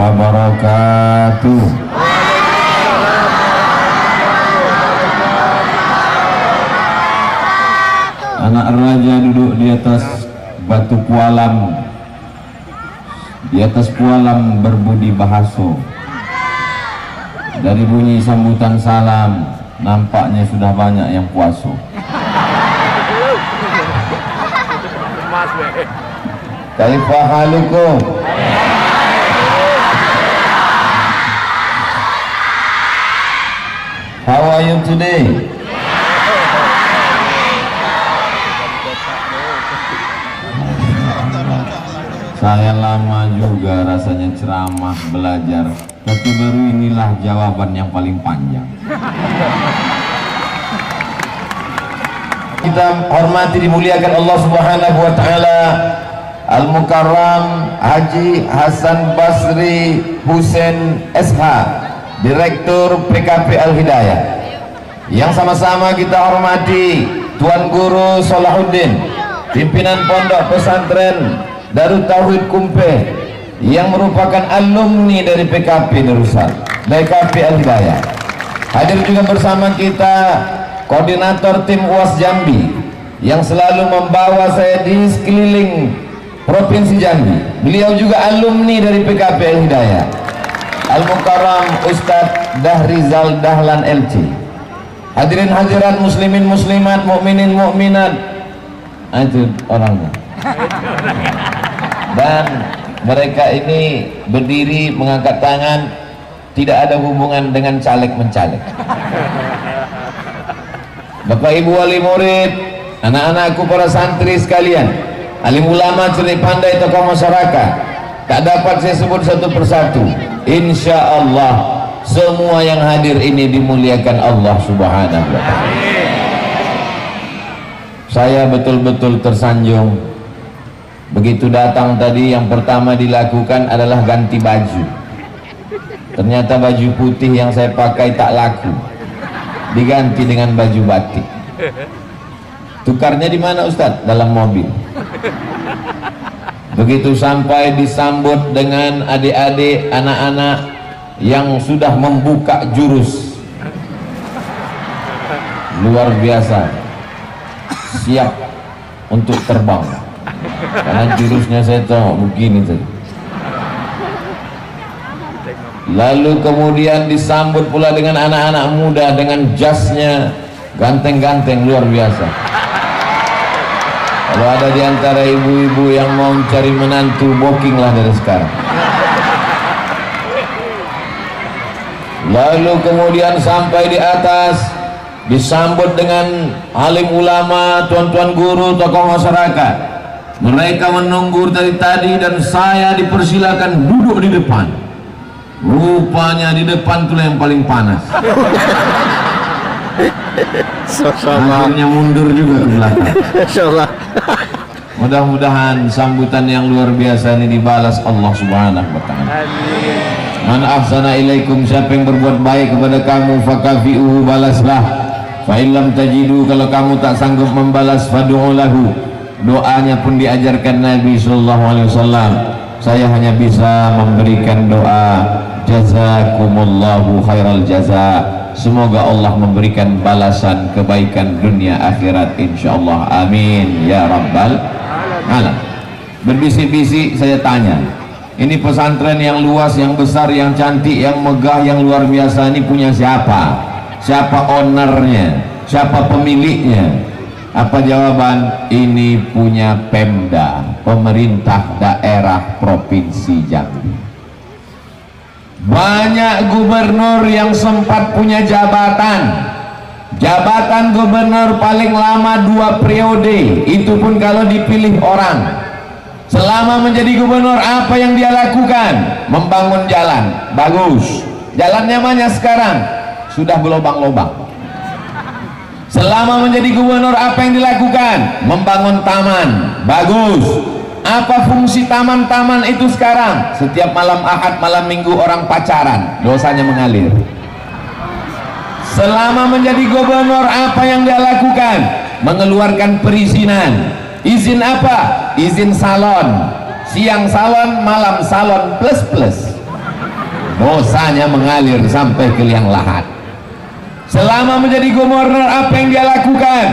wabarakatuh. Anak raja duduk di atas batu pualam, di atas pualam berbudi bahaso. Dari bunyi sambutan salam, nampaknya sudah banyak yang puaso. Kaifa halukum? How are you today? Saya lama juga rasanya ceramah belajar, tapi baru inilah jawaban yang paling panjang. Kita hormati dimuliakan Allah Subhanahu wa taala Al-Mukarram Haji Hasan Basri Husain SH, Direktur PKP Al-Hidayah. Yang sama-sama kita hormati Tuan Guru Salahuddin, pimpinan Pondok Pesantren Darut Tauhid Kumpe, yang merupakan alumni dari PKP Darussalam, PKP Al-Hidayah. Hadir juga bersama kita koordinator tim UAS Jambi yang selalu membawa saya di sekeliling Provinsi Jambi. Beliau juga alumni dari PKP Al-Hidayah, Al-Mukarram Ustadz Dahrizal Dahlan LC. Hadirin hadirat muslimin muslimat, mukminin mukminat, itu orangnya. Dan mereka ini berdiri mengangkat tangan, tidak ada hubungan dengan caleg mencaleg. Bapak Ibu wali murid, anak-anakku para santri sekalian, alim ulama, cerdik pandai, tokoh masyarakat, tak dapat saya sebut satu persatu. Insya Allah semua yang hadir ini dimuliakan Allah Subhanahu wa ta'ala. Saya betul-betul tersanjung. Begitu datang tadi, yang pertama dilakukan adalah ganti baju. Ternyata baju putih yang saya pakai tak laku, diganti dengan baju batik. Tukarnya di mana Ustadz? Dalam mobil. Begitu sampai disambut dengan adik-adik, anak-anak yang sudah membuka jurus luar biasa, siap untuk terbang. Karena jurusnya saya tahu begini tadi. Lalu kemudian disambut pula dengan anak-anak muda dengan jasnya ganteng-ganteng luar biasa. Kalau ada di antara ibu-ibu yang mau cari menantu, bookinglah dari sekarang. Lalu kemudian sampai di atas disambut dengan alim ulama, tuan-tuan guru, tokoh masyarakat. Mereka menunggu dari tadi dan saya dipersilakan duduk di depan. Rupanya di depan itulah yang paling panas. Akhirnya mundur juga ke belakang. Mudah-mudahan sambutan yang luar biasa ini dibalas Allah Subhanahu wa ta'ala. Man ahsana ilaikum, siapa yang berbuat baik kepada kamu, fakafi'uhu, balaslah. Fa illam tajidu, kalau kamu tak sanggup membalas, fad'u lahu. Doanya pun diajarkan Nabi sallallahu alaihi wasallam. Saya hanya bisa memberikan doa, jazakumullahu khairal jaza. Semoga Allah memberikan balasan kebaikan dunia akhirat insyaallah, amin ya rabbal alamin. Berbisik-bisik saya tanya, ini pesantren yang luas, yang besar, yang cantik, yang megah, yang luar biasa ini punya siapa? Siapa ownernya? Siapa pemiliknya? Apa jawaban? Ini punya Pemda, pemerintah daerah Provinsi Jambi. Banyak gubernur yang sempat punya jabatan. Jabatan gubernur paling lama 2 periode, itu pun kalau dipilih orang. Selama menjadi gubernur, apa yang dia lakukan? Membangun jalan, bagus. Jalannya mana sekarang? Sudah berlobang-lobang. Selama menjadi gubernur, apa yang dilakukan? Membangun taman, bagus. Apa fungsi taman-taman itu sekarang? Setiap malam Ahad, malam Minggu orang pacaran, dosanya mengalir. Selama menjadi gubernur, apa yang dia lakukan? Mengeluarkan perizinan. Izin apa? Izin salon. Siang salon, malam salon plus plus. dosanya mengalir sampai ke liang lahat. Selama menjadi gubernur apa yang dia lakukan?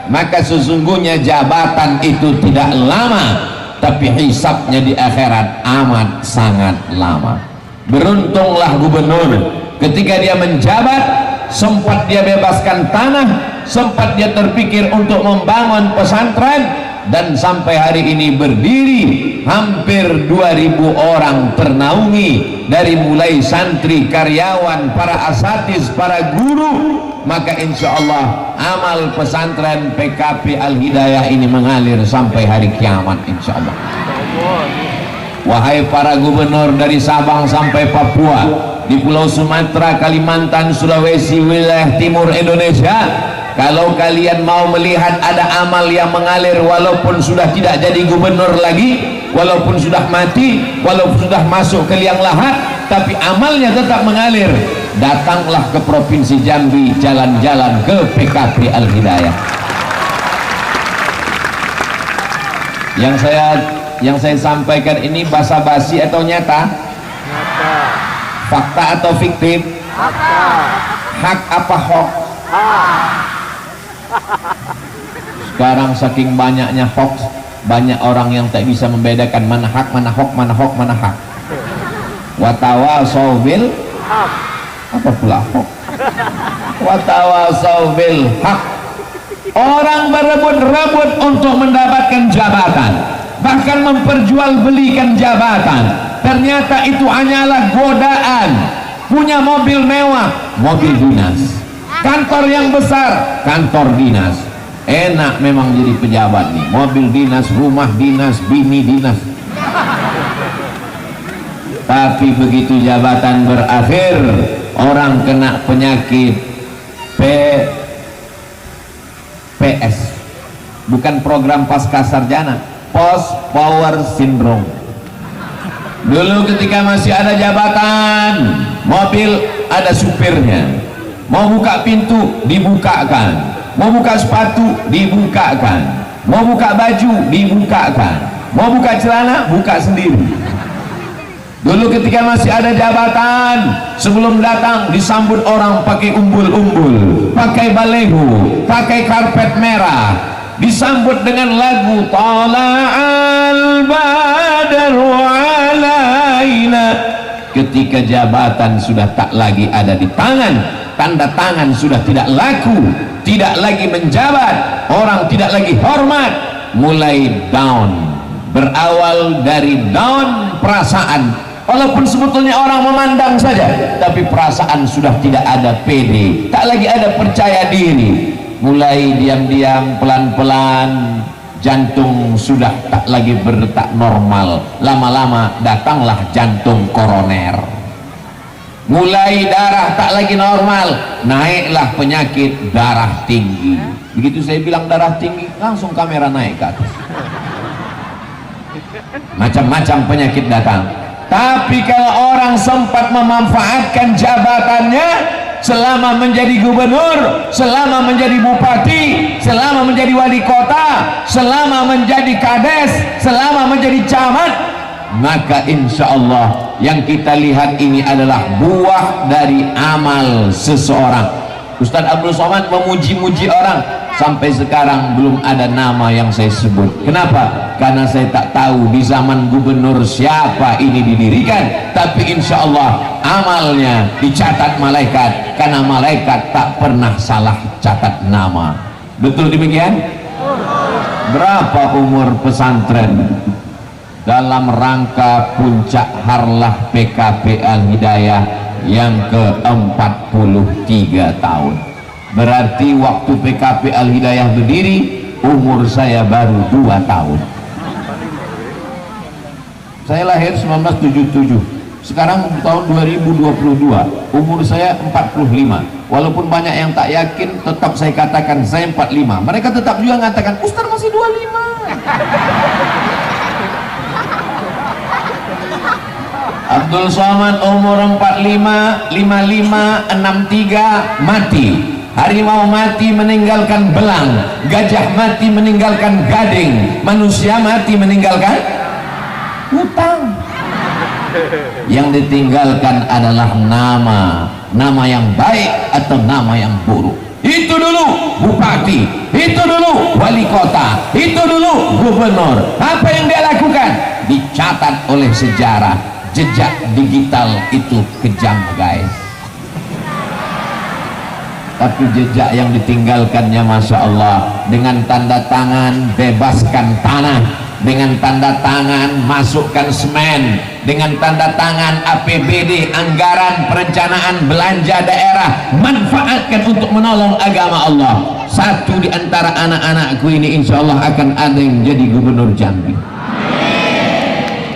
Maka sesungguhnya jabatan itu tidak lama, tapi hisabnya di akhirat amat sangat lama. Beruntunglah gubernur ketika dia menjabat, sempat dia bebaskan tanah, sempat dia terpikir untuk membangun pesantren, dan sampai hari ini berdiri hampir 2000 orang ternaungi, dari mulai santri, karyawan, para asatiz, para guru. Maka insya Allah amal pesantren PKP Al-Hidayah ini mengalir sampai hari kiamat insya Allah. Wahai para gubernur dari Sabang sampai Papua, di Pulau Sumatera, Kalimantan, Sulawesi, wilayah timur Indonesia, kalau kalian mau melihat ada amal yang mengalir walaupun sudah tidak jadi gubernur lagi, walaupun sudah mati, walaupun sudah masuk ke liang lahat, tapi amalnya tetap mengalir, datanglah ke Provinsi Jambi, jalan-jalan ke PKP Al-Hidayah. Yang saya sampaikan ini basa-basi atau nyata? Nyata. Fakta atau fiktif? Fakta. Hak apa hoax? Sekarang saking banyaknya hoax, banyak orang yang tak bisa membedakan mana hak, mana hoax, mana hoax, mana hak. Watawasau bil hak. Apa pula hoax? Watawasau bil hak. Orang berebut-rebut untuk mendapatkan jabatan, bahkan memperjualbelikan jabatan. Ternyata itu hanyalah godaan. Punya mobil mewah, mobil dinas. Kantor yang besar, kantor dinas. Enak memang jadi pejabat nih, mobil dinas, rumah dinas, bini dinas. Tapi begitu jabatan berakhir, orang kena penyakit PS, bukan program pasca sarjana, post power syndrome. Dulu ketika masih ada jabatan, mobil ada supirnya, mau buka pintu dibukakan, mau buka sepatu dibukakan, mau buka baju dibukakan, mau buka celana buka sendiri. Dulu ketika masih ada jabatan, sebelum datang disambut orang pakai umbul-umbul, pakai balehu, pakai karpet merah, disambut dengan lagu Tala'al Badru Alaina. Ketika jabatan sudah tak lagi ada di tangan, tanda tangan sudah tidak laku, tidak lagi menjabat, orang tidak lagi hormat, mulai down. Berawal dari down perasaan, walaupun sebetulnya orang memandang saja, tapi perasaan sudah tidak ada pede, tak lagi ada percaya diri. Mulai diam-diam, pelan-pelan, jantung sudah tak lagi berdetak normal. Lama-lama datanglah jantung koroner. Mulai darah tak lagi normal, naiklah penyakit darah tinggi. Begitu saya bilang darah tinggi, langsung kamera naik ke atas. Macam-macam penyakit datang. Tapi kalau orang sempat memanfaatkan jabatannya selama menjadi gubernur, selama menjadi bupati, selama menjadi wali kota, selama menjadi kades, selama menjadi camat, maka insya Allah yang kita lihat ini adalah buah dari amal seseorang. Ustaz Abdul Somad memuji-muji orang, sampai sekarang belum ada nama yang saya sebut. Kenapa? Karena saya tak tahu di zaman gubernur siapa ini didirikan, tapi insya Allah amalnya dicatat malaikat, karena malaikat tak pernah salah catat nama. Betul demikian? Berapa umur pesantren dalam rangka puncak harlah PKP Al-Hidayah yang ke-43 tahun? Berarti waktu PKP Al-Hidayah berdiri umur saya baru 2 tahun. Saya lahir 1977, sekarang tahun 2022, umur saya 45. Walaupun banyak yang tak yakin, tetap saya katakan saya 45. Mereka tetap juga mengatakan Ustaz masih 25. Abdul Somad umur 45, 55, 63 mati. Harimau mati meninggalkan belang, gajah mati meninggalkan gading, manusia mati meninggalkan hutang. Yang ditinggalkan adalah nama yang baik atau nama yang buruk. Itu dulu bupati, itu dulu wali kota, itu dulu gubernur. Apa yang dia lakukan dicatat oleh sejarah. Jejak digital itu kejam, guys. Tapi jejak yang ditinggalkannya Masya Allah, dengan tanda tangan bebaskan tanah, dengan tanda tangan masukkan semen, dengan tanda tangan APBD, anggaran perencanaan belanja daerah, manfaatkan untuk menolong agama Allah. Satu di antara anak-anakku ini insya Allah akan ada yang jadi gubernur Jambi.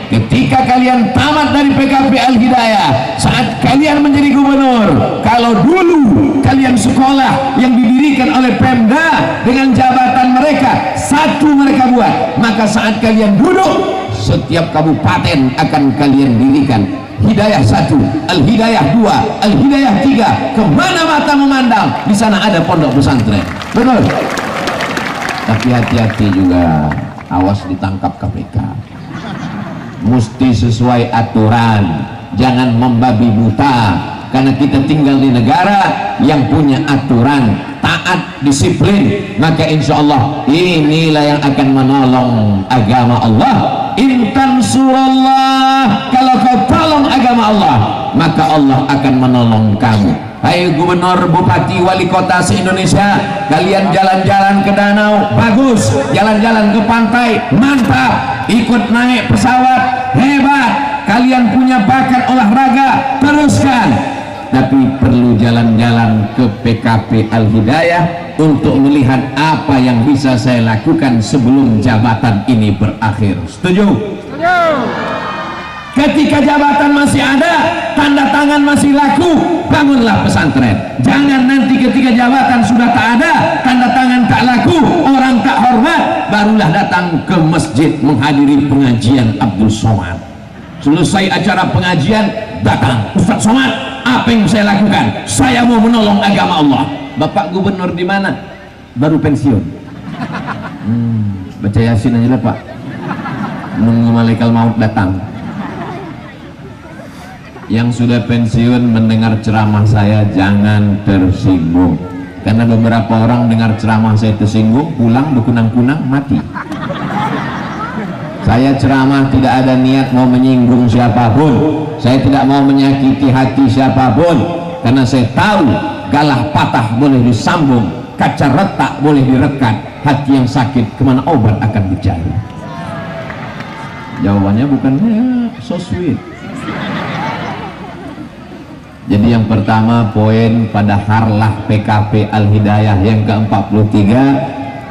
Ketika kalian tamat dari PKP Al-Hidayah, saat kalian menjadi gubernur, kalau dulu kalian sekolah yang didirikan oleh Pemda dengan jabatan mereka, satu mereka buat, maka saat kalian duduk, setiap kabupaten akan kalian dirikan Hidayah 1, Al-Hidayah 2, Al-Hidayah 3. Kemana mata memandang, di sana ada pondok pesantren. Betul. Tapi hati-hati juga, awas ditangkap KPK. Mesti sesuai aturan, jangan membabi buta, karena kita tinggal di negara yang punya aturan, taat, disiplin. Maka insya Allah inilah yang akan menolong agama Allah. Intan surallah, kalau kau tolong agama Allah, maka Allah akan menolong kamu. Hai gubernur, bupati, wali kota se-Indonesia, kalian jalan-jalan ke danau, bagus. Jalan-jalan ke pantai, mantap. Ikut naik pesawat, hebat. Kalian punya bakat olahraga, teruskan. Tapi perlu jalan-jalan ke PKP Al-Hidayah untuk melihat apa yang bisa saya lakukan sebelum jabatan ini berakhir. Setuju? Setuju. Ketika jabatan masih ada, tanda tangan masih laku, bangunlah pesantren. Jangan nanti ketika jabatan sudah tak ada, tanda tangan tak laku, orang tak hormat, barulah datang ke masjid menghadiri pengajian Abdul Somad. Selesai acara pengajian, datang Ustaz Somad, apa yang saya lakukan? Saya mau menolong agama Allah. Bapak gubernur di mana? Baru pensiun. Baca Yasin aja lah Pak, nunggu malaikat maut datang. Yang sudah pensiun mendengar ceramah saya jangan tersinggung, karena beberapa orang dengar ceramah saya tersinggung, pulang berkunang-kunang mati. Saya ceramah tidak ada niat mau menyinggung siapapun, saya tidak mau menyakiti hati siapapun, karena saya tahu galah patah boleh disambung, kaca retak boleh direkat, hati yang sakit kemana obat akan dicari. Jawabannya bukannya so sweet. Jadi yang pertama, poin pada harlah PKP Al-Hidayah yang ke-43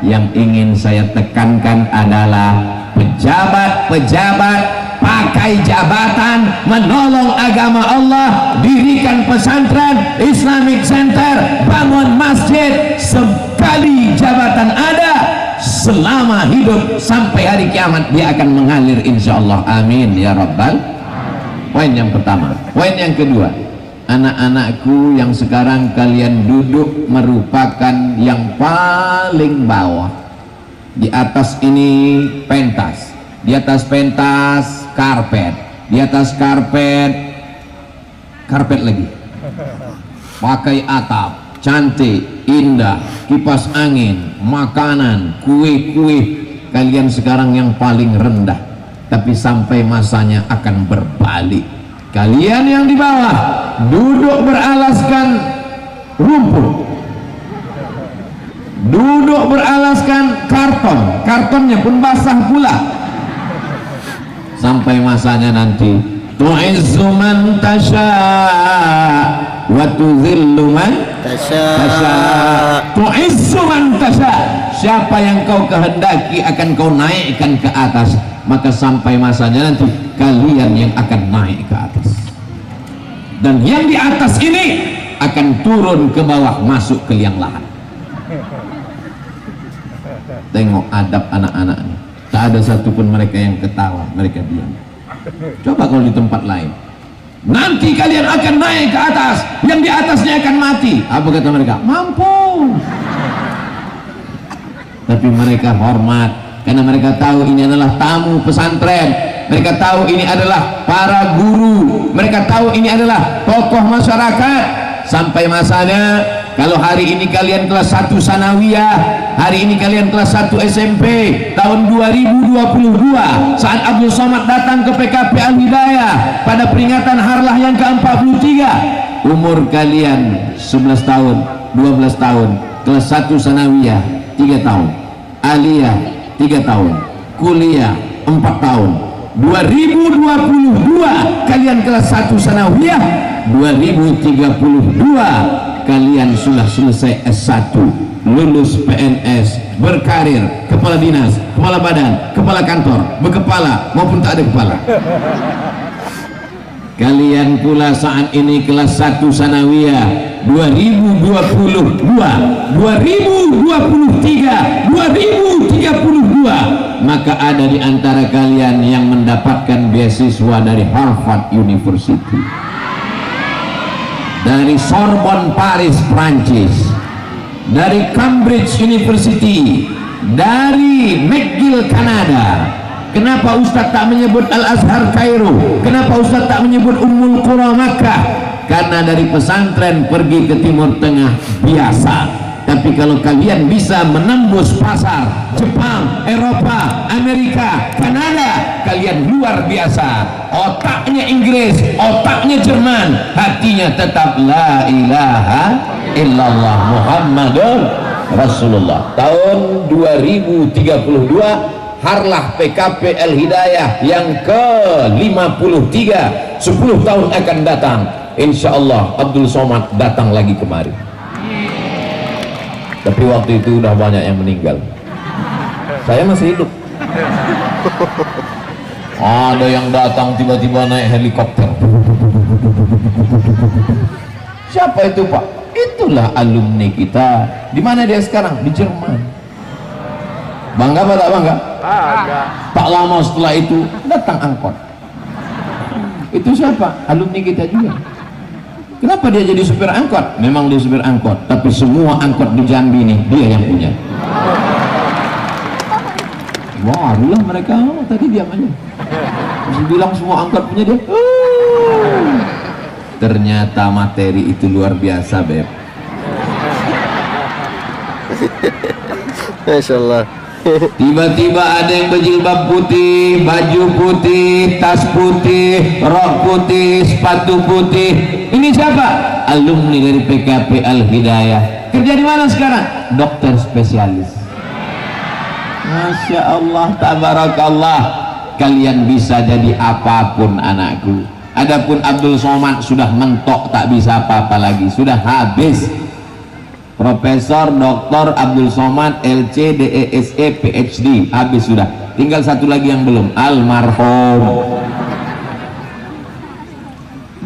yang ingin saya tekankan adalah pejabat-pejabat pakai jabatan menolong agama Allah, dirikan pesantren, Islamic Center, bangun masjid. Sekali jabatan ada, selama hidup sampai hari kiamat dia akan mengalir insya Allah. Amin ya Rabbal. Poin yang pertama. Poin yang kedua, anak-anakku yang sekarang kalian duduk merupakan yang paling bawah. Di atas ini pentas, di atas pentas karpet, di atas karpet karpet lagi, pakai atap cantik, indah, kipas angin, makanan, kue-kue. Kalian sekarang yang paling rendah, tapi sampai masanya akan berbalik. Kalian yang di bawah duduk beralaskan rumput, duduk beralaskan karton, kartonnya pun basah pula. Sampai masanya nanti tu'izzu man tasha wa tudhillu man tasha, tu'izzu man tasha, siapa yang kau kehendaki akan kau naikkan ke atas, maka sampai masanya nanti kalian yang akan naik ke atas, dan yang di atas ini akan turun ke bawah masuk ke liang lahat. Tengok adab anak-anaknya, tak ada satupun mereka yang ketawa, mereka diam. Coba kalau di tempat lain, nanti kalian akan naik ke atas, yang di atasnya akan mati. Apa kata mereka? Mampu. Tapi mereka hormat, karena mereka tahu ini adalah tamu pesantren. mereka tahu ini adalah para guru, mereka tahu ini adalah tokoh masyarakat. Sampai masanya kalau hari ini kalian kelas 1 sanawiyah, hari ini kalian kelas 1 SMP, tahun 2022 saat Abdul Somad datang ke PKP Al-Hidayah pada peringatan harlah yang ke-43, umur kalian 11 tahun, 12 tahun, kelas 1 sanawiyah 3 tahun, aliyah 3 tahun, kuliah 4 tahun. 2022 kalian kelas 1 sanawiyah, 2032 kalian sudah selesai S1, lulus PNS, berkarir, kepala dinas, kepala badan, kepala kantor, berkepala maupun tak ada kepala. Kalian pula saat ini kelas 1 sanawiyah 2022, 2023, 2032, maka ada di antara kalian yang mendapatkan beasiswa dari Harvard University, dari Sorbonne Paris Prancis, dari Cambridge University, dari McGill Kanada. Kenapa Ustaz tak menyebut Al-Azhar Kairo? Kenapa Ustaz tak menyebut Ummul Qura Makkah? Karena dari pesantren pergi ke Timur Tengah biasa, tapi kalau kalian bisa menembus pasar Jepang, Eropa, Amerika, Kanada, kalian luar biasa. Otaknya Inggris, otaknya Jerman, hatinya tetap la ilaha illallah Muhammadur Rasulullah. Tahun 2032 harlah PKP Al-Hidayah yang ke-53, 10 tahun akan datang. Insya Allah Abdul Somad datang lagi kemari. Tapi waktu itu udah banyak yang meninggal, saya masih hidup. Ada yang datang tiba-tiba naik helikopter. Siapa itu Pak? Itulah alumni kita. Di mana dia sekarang? Di Jerman. Bangga apa tak bangga? Tak lama setelah itu datang angkot. Itu siapa? Alumni kita juga. Kenapa dia jadi supir angkot? Memang dia supir angkot, tapi semua angkot di Jambi ini dia yang punya. Barulah mereka tadi diam aja. Masih bilang semua angkot punya dia. Ternyata materi itu luar biasa, Beb. Masya Allah. Tiba-tiba ada yang berjilbab putih, baju putih, tas putih, rok putih, sepatu putih. Ini siapa? Alumni dari PKP Al-Hidayah. Kerja di mana sekarang? Dokter spesialis. Masya Allah, tabarakallah. Kalian bisa jadi apapun anakku. Adapun Abdul Somad sudah mentok, tak bisa apa-apa lagi, sudah habis. Profesor Dr. Abdul Somad LC DESE PhD habis sudah, tinggal satu lagi yang belum, almarhum.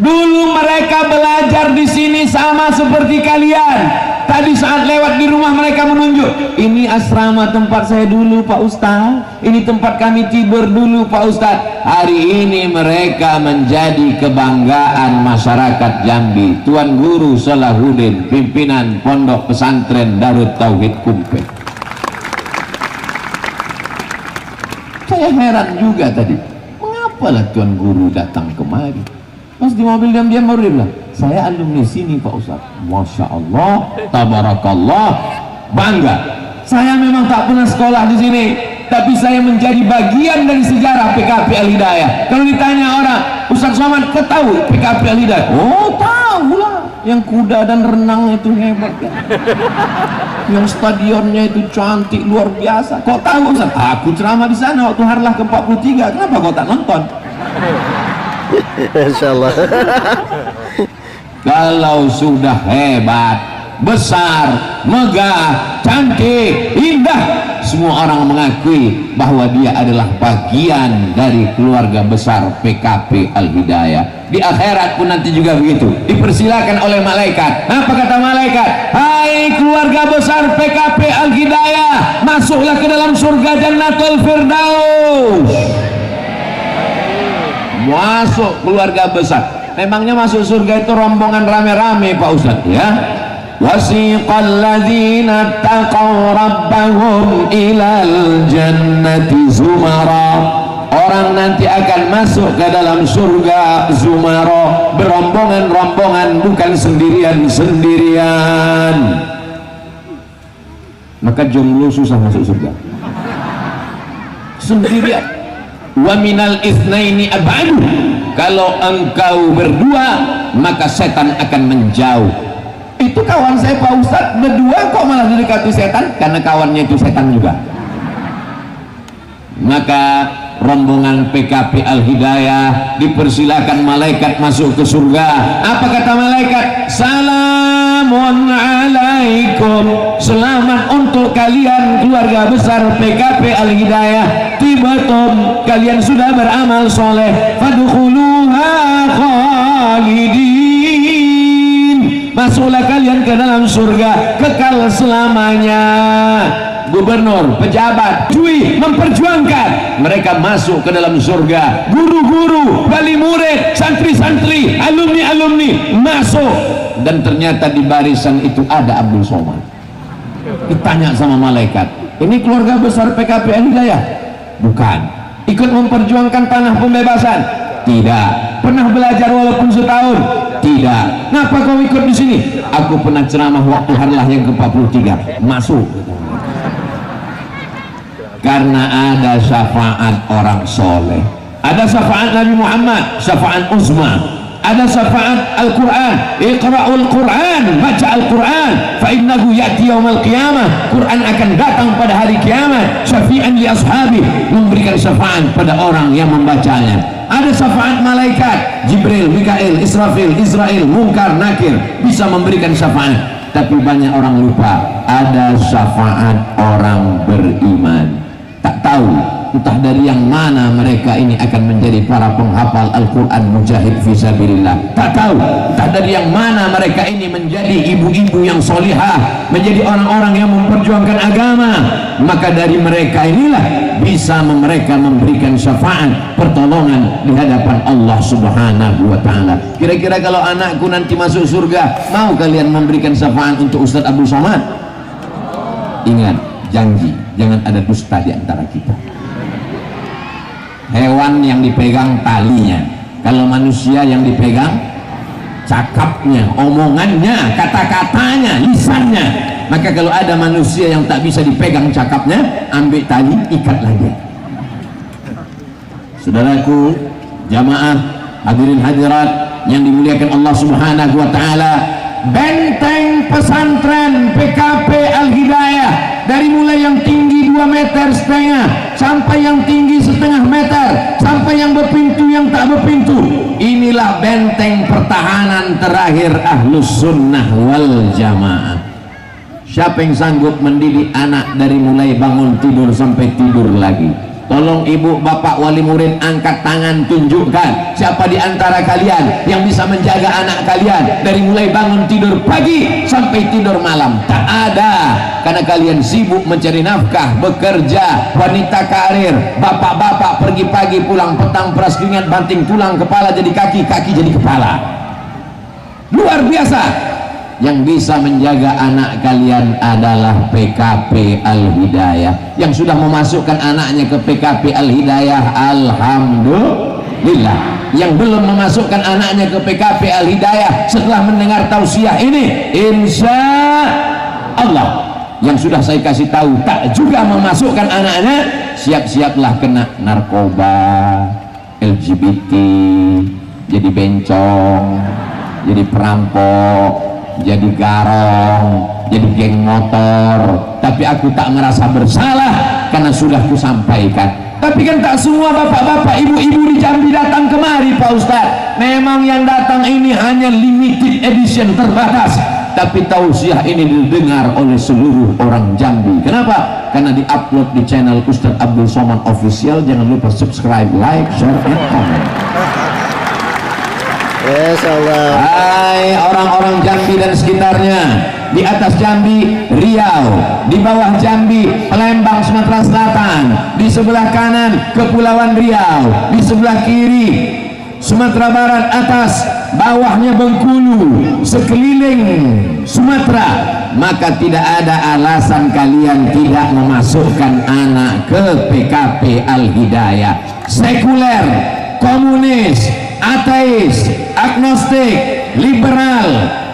Dulu mereka belajar di sini sama seperti kalian. Tadi saat lewat di rumah mereka menunjuk, ini asrama tempat saya dulu Pak Ustaz, ini tempat kami tidur dulu Pak Ustaz. Hari ini mereka menjadi kebanggaan masyarakat Jambi. Tuan Guru Salahuddin, pimpinan Pondok Pesantren Darut Tauhid Kumpet. Saya heran juga tadi, mengapalah Tuan Guru datang kemari. Pas di mobil diam-diam baru dia bilang, saya alumni sini Pak Ustaz. Masya Allah, tabarakallah, bangga. Saya memang tak pernah sekolah di sini, tapi saya menjadi bagian dari sejarah PKP Al-Hidayah. Kalau ditanya orang, Ustaz Somad ketahui PKP Al-Hidayah? Oh tahu lah, yang kuda dan renang itu hebat ya. Yang stadionnya itu cantik luar biasa. Kok tahu Ustaz? Aku ceramah di sana waktu harlah ke-43. Kenapa kau tak nonton? Masya Allah. Kalau sudah hebat, besar, megah, cantik, indah, semua orang mengakui bahwa dia adalah bagian dari keluarga besar PKP Al-Hidayah. Di akhirat pun nanti juga begitu, dipersilakan oleh malaikat. Apa kata malaikat? Hai keluarga besar PKP Al-Hidayah, masuklah ke dalam surga Jannatul Firdaus. Masuk keluarga besar. Memangnya masuk surga itu rombongan rame-rame Pak Ustadz ya? Wasiqal ladzina taqaw rabbahum ilal jannati zumara orang nanti akan masuk ke dalam surga zumaro, berombongan-rombongan, bukan sendirian-sendirian. Maka jomblo susah masuk surga, sendirian. Wa minal itsnaini ab'adu, kalau engkau berdua maka setan akan menjauh. Itu kawan saya Pak Ustadz, berdua kok malah didekati setan? Karena kawannya itu setan juga. Maka rombongan PKP Al-Hidayah dipersilakan malaikat masuk ke surga. Apa kata malaikat? Salamun alaikum, selamat untuk kalian keluarga besar PKP Al-Hidayah. Tibatum, kalian sudah beramal soleh. Fadkhuluha khalidin, masuklah kalian ke dalam surga kekal selamanya. Gubernur, pejabat, cuy memperjuangkan mereka masuk ke dalam surga. Guru-guru, wali murid, santri-santri, alumni-alumni masuk. Dan ternyata di barisan itu ada Abdul Somad. Ditanya sama malaikat, ini keluarga besar PKP Al-Hidayah? Bukan. Ikut memperjuangkan tanah pembebasan? Tidak. Pernah belajar walaupun setahun? Tidak. Kenapa kau ikut di sini? Aku pernah ceramah waktu Harlah yang ke-43. Masuk. Karena ada syafaat orang soleh, ada syafaat Nabi Muhammad, syafaat uzma, ada syafaat Al-Quran. Iqra'ul Quran, baca Al-Quran, fa innahu ya'ti yaumal qiyamah, Quran akan datang pada hari kiamat. Syafi'an li ashabi, memberikan syafaat pada orang yang membacanya. Ada syafaat malaikat, Jibril, Mikail, Israfil, Israel, Munkar, Nakir, bisa memberikan syafaat. Tapi banyak orang lupa, ada syafaat orang beriman. Tak tahu entah dari yang mana mereka ini akan menjadi para penghafal Al-Quran, mujahid fisabilillah. Tak tahu entah dari yang mana mereka ini menjadi ibu-ibu yang solihah, menjadi orang-orang yang memperjuangkan agama. Maka dari mereka inilah bisa mereka memberikan syafaat, pertolongan di hadapan Allah Subhanahu wa ta'ala. Kira-kira kalau anakku nanti masuk surga, mau kalian memberikan syafaat untuk Ustadz Abdul Somad? Ingat, janji, jangan ada dusta di antara kita. Hewan yang dipegang talinya, kalau manusia yang dipegang cakapnya, omongannya, kata-katanya, lisannya. Maka kalau ada manusia yang tak bisa dipegang cakapnya, ambil tali, ikat lagi. Saudaraku, jamaah, hadirin hadirat yang dimuliakan Allah Subhanahu wa ta'ala, benteng pesantren PKP Al-Hidayah, dari mulai yang tinggi 2,5 meter sampai yang tinggi 1,5 meter, sampai yang berpintu yang tak berpintu, inilah benteng pertahanan terakhir Ahlus Sunnah wal Jamaah. Siapa yang sanggup mendidik anak dari mulai bangun tidur sampai tidur lagi? Tolong ibu bapak wali murid angkat tangan, tunjukkan siapa di antara kalian yang bisa menjaga anak kalian dari mulai bangun tidur pagi sampai tidur malam. Tak ada, karena kalian sibuk mencari nafkah, bekerja, wanita karir. Bapak-bapak pergi pagi pulang petang, peras keringat, banting tulang, kepala jadi kaki, kaki jadi kepala. Luar biasa. Yang bisa menjaga anak kalian adalah PKP Al-Hidayah. Yang sudah memasukkan anaknya ke PKP Al-Hidayah, alhamdulillah. Yang belum memasukkan anaknya ke PKP Al-Hidayah, setelah mendengar tausiah ini, insya Allah, yang sudah saya kasih tahu tak juga memasukkan anaknya, siap-siaplah kena narkoba, LGBT, jadi bencong, jadi perampok, jadi garong, jadi geng motor. Tapi aku tak merasa bersalah karena sudah kusampaikan. Tapi kan tak semua bapak-bapak, ibu-ibu di Jambi datang kemari Pak Ustadz. Memang yang datang ini hanya limited edition, terbatas. Tapi tausiah ini didengar oleh seluruh orang Jambi. Kenapa? Karena diupload di channel Ustadz Abdul Somad Official. Jangan lupa subscribe, like, share, and comment. Yes, Allah. Hai orang-orang Jambi dan sekitarnya, di atas Jambi Riau, di bawah Jambi Palembang Sumatera Selatan, di sebelah kanan Kepulauan Riau, di sebelah kiri Sumatera Barat atas, bawahnya Bengkulu, sekeliling Sumatera, maka tidak ada alasan kalian tidak memasukkan anak ke PKP Al-Hidayah. Sekuler, komunis, ateis, agnostik, liberal,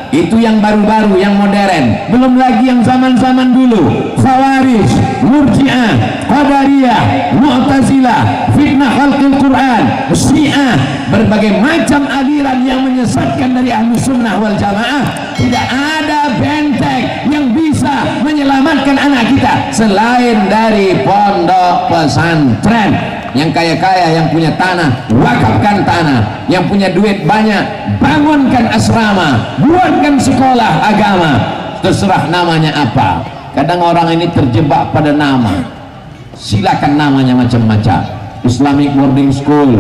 itu yang baru-baru, yang modern. Belum lagi yang zaman-zaman dulu, Khawarij, Murji'ah, Qadariyah, Mu'tazilah, fitnah khalqil Quran, Syiah, berbagai macam aliran yang menyesatkan dari Ahlus Sunnah wal Jamaah. Tidak ada benteng yang bisa menyelamatkan anak kita selain dari pondok pesantren. Yang kaya-kaya, yang punya tanah, wakafkan tanah. Yang punya duit banyak, bangunkan asrama, buatkan sekolah agama. Terserah namanya apa. Kadang orang ini terjebak pada nama. Silakan namanya macam-macam. Islamic boarding school,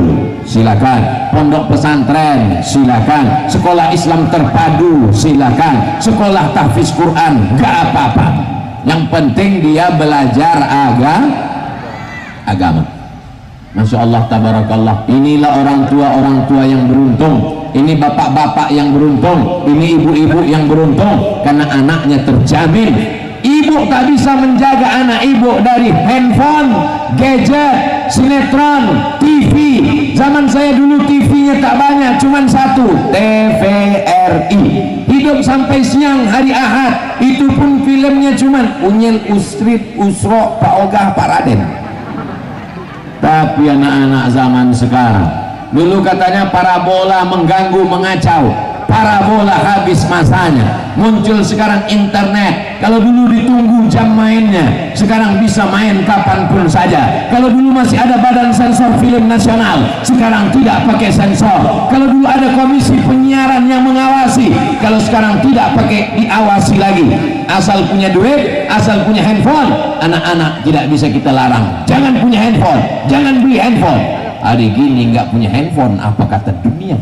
silakan. Pondok pesantren, silakan. Sekolah Islam terpadu, silakan. Sekolah tahfiz Quran, gak apa-apa. Yang penting dia belajar agama. Masya Allah, tabarakallah. Inilah orang tua yang beruntung. Ini bapak-bapak yang beruntung. Ini ibu-ibu yang beruntung, karena anaknya terjamin. Ibu tak bisa menjaga anak ibu dari handphone, gadget, sinetron, TV. Zaman saya dulu TV-nya tak banyak, cuman satu, TVRI. Hidup sampai siang hari Ahad, itu pun filmnya cuman Unyil, Usrit, Usro, Pak Ogah, Pak Raden. Tapi anak-anak zaman sekarang, dulu katanya parabola mengganggu, mengacau. Parabola habis masanya. Muncul sekarang internet. Kalau dulu ditunggu jam mainnya, sekarang bisa main kapanpun saja. Kalau dulu masih ada badan sensor film nasional, sekarang tidak pakai sensor. Kalau dulu ada komisi penyiaran yang mengawasi, kalau sekarang tidak pakai diawasi lagi. Asal punya duit, asal punya handphone, anak-anak tidak bisa kita larang. Jangan punya handphone, jangan beli handphone. Hari gini nggak punya handphone, apa kata dunia?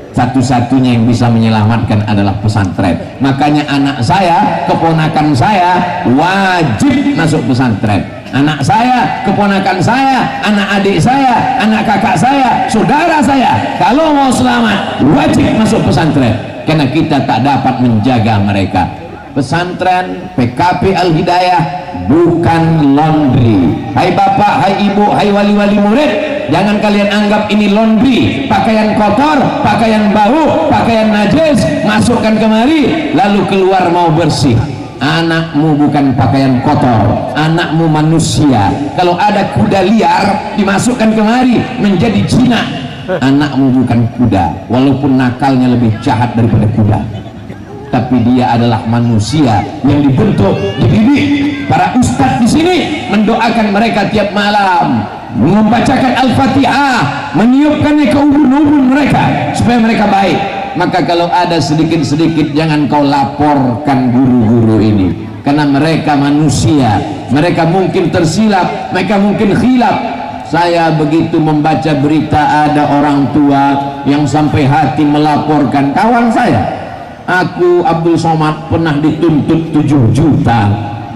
Satu-satunya yang bisa menyelamatkan adalah pesantren. Makanya anak saya, keponakan saya wajib masuk pesantren. Anak saya, keponakan saya, anak adik saya, anak kakak saya, saudara saya, kalau mau selamat wajib masuk pesantren, karena kita tak dapat menjaga mereka. Pesantren PKP Al-Hidayah bukan laundry. Hai bapak, hai ibu, hai wali-wali murid, jangan kalian anggap ini laundry, pakaian kotor, pakaian bau, pakaian najis, masukkan kemari lalu keluar mau bersih. Anakmu bukan pakaian kotor, anakmu manusia. Kalau ada kuda liar dimasukkan kemari menjadi jinak. Anakmu bukan kuda, walaupun nakalnya lebih jahat daripada kuda, tapi dia adalah manusia yang dibentuk, dididik. Para ustadz di sini mendoakan mereka tiap malam, membacakan Al-Fatihah, meniupkannya ke ubun-ubun mereka supaya mereka baik. Maka kalau ada sedikit-sedikit jangan kau laporkan guru-guru ini, karena mereka manusia, mereka mungkin tersilap, mereka mungkin khilaf. Saya begitu membaca berita ada orang tua yang sampai hati melaporkan kawan saya, aku Abdul Somad pernah dituntut 7 juta,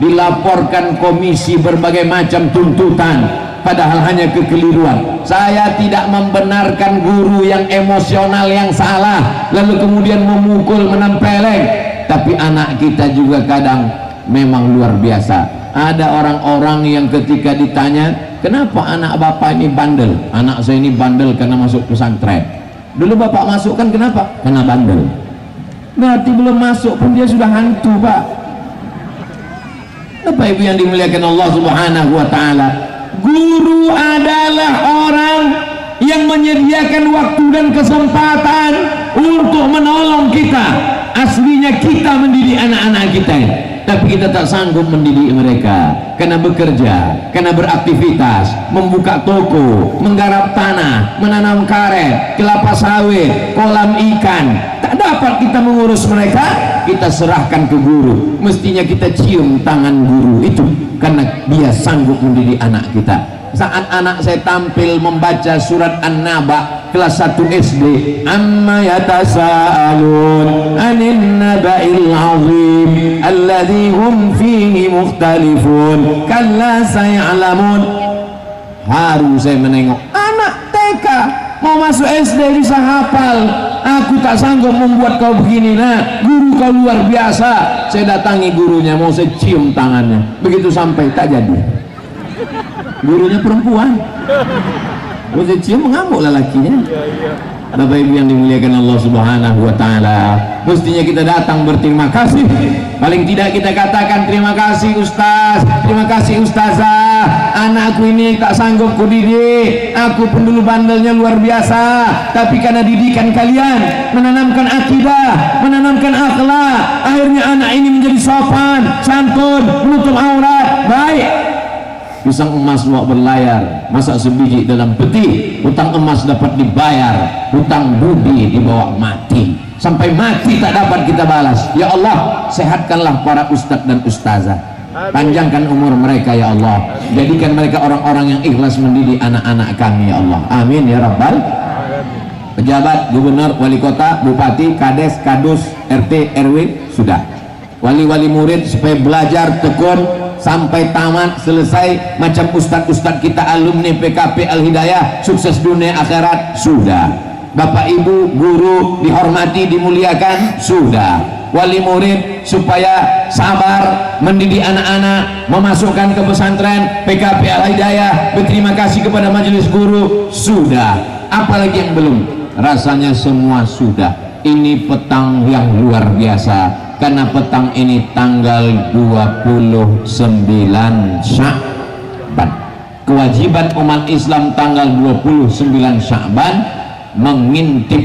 dilaporkan komisi berbagai macam tuntutan, padahal hanya kekeliruan. Saya tidak membenarkan guru yang emosional yang salah lalu kemudian memukul, menempeleng, tapi anak kita juga kadang memang luar biasa. Ada orang-orang yang ketika ditanya, kenapa anak bapak ini bandel? Anak saya ini bandel karena masuk pesantren. Dulu bapak masukkan kenapa? Karena bandel. Berarti belum masuk pun dia sudah hantu, Pak. Bapak Ibu yang dimuliakan Allah Subhanahu wa taala, guru adalah orang yang menyediakan waktu dan kesempatan untuk menolong kita. Aslinya kita mendidik anak-anak kita, tapi kita tak sanggup mendidik mereka karena bekerja, karena beraktivitas, membuka toko, menggarap tanah, menanam karet, kelapa sawit, kolam ikan. Tak dapat kita mengurus mereka, kita serahkan ke guru. Mestinya kita cium tangan guru itu karena dia sanggup mendidik anak kita. Saat anak saya tampil membaca surat An-Naba kelas 1 SD, amma yatasaalun anin naba'il azim alladzi hum fihi mukhtalifun kalla sayalamun. Haru saya menengok anak TK mau masuk SD bisa hafal aku tak sanggup membuat kau begini. Nah, guru kau luar biasa. Saya datangi gurunya, mau saya cium tangannya. Begitu sampai tak jadi. Gurunya perempuan. Mau saya cium, mengamuk lelakinya. Bapak Ibu yang dimuliakan Allah Subhanahu wa taala, mestinya kita datang berterima kasih. Paling tidak kita katakan terima kasih Ustaz, terima kasih Ustazah. Anakku ini tak sanggup kudidik, aku pendulu bandelnya luar biasa, tapi karena didikan kalian menanamkan akidah, menanamkan akhlak, akhirnya anak ini menjadi sopan, santun, menutup aurat, baik. Pisang emas mau berlayar, masak sebiji dalam peti. Hutang emas dapat dibayar, hutang budi dibawa mati. Sampai mati tak dapat kita balas. Ya Allah, sehatkanlah para ustadz dan ustazah, panjangkan umur mereka ya Allah, jadikan mereka orang-orang yang ikhlas mendidik anak-anak kami ya Allah. Amin ya Rabbal. Pejabat, gubernur, wali kota, bupati, kades, kadus, RT, RW sudah. Wali-wali murid supaya belajar tekun sampai tamat selesai, macam ustadz-ustadz kita alumni PKP Al-Hidayah, sukses dunia akhirat sudah. Bapak ibu guru dihormati dimuliakan sudah. Wali murid supaya sabar mendidik anak-anak, memasukkan ke pesantren PKP Al-Hidayah, berterima kasih kepada majelis guru sudah. Apalagi yang belum? Rasanya semua sudah. Ini petang yang luar biasa, karena petang ini tanggal 29 Sya'ban. Kewajiban umat Islam tanggal 29 Sya'ban mengintip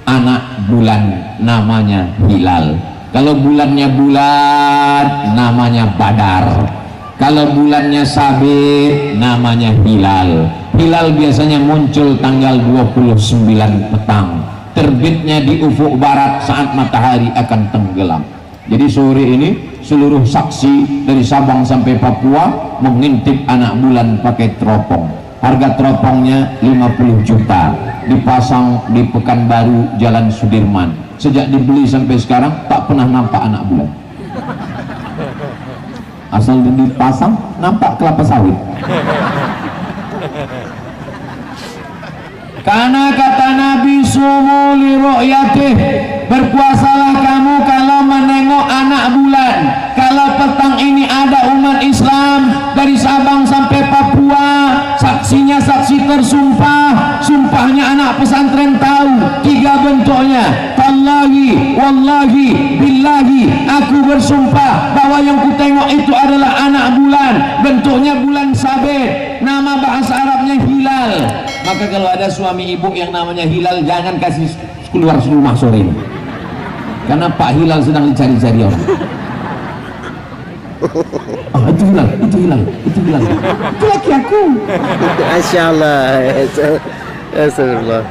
anak bulan, namanya hilal. Kalau bulannya bulan namanya badar, kalau bulannya sabit namanya hilal. Hilal biasanya muncul tanggal 29 petang, terbitnya di ufuk barat saat matahari akan tenggelam. Jadi sore ini seluruh saksi dari Sabang sampai Papua mengintip anak bulan pakai teropong. Harga teropongnya 50 juta, dipasang di Pekanbaru Jalan Sudirman. Sejak dibeli sampai sekarang tak pernah nampak anak bulan. Asal dipasang nampak kelapa sawit. Karena kata Nabi sumu li ru'yatih, berpuasalah kamu kalau menengok anak bulan. Kalau petang ini ada umat Islam dari Sabang sampai Papua, saksinya saksi tersumpah, sumpahnya anak pesantren tahu 3 bentuknya. Tallahi, wallahi, billahi, aku bersumpah bahwa yang kutengok itu adalah anak bulan, bentuknya bulan sabit, nama bahasa Arabnya hilal. Maka kalau ada suami ibu yang namanya Hilal, jangan kasih keluar rumah sore ini, karena Pak Hilal sedang dicari-cari orang. Oh, itu Hilal, itu Hilal, itu Hilal, itu laki aku. Masya Allah. Astagfirullah.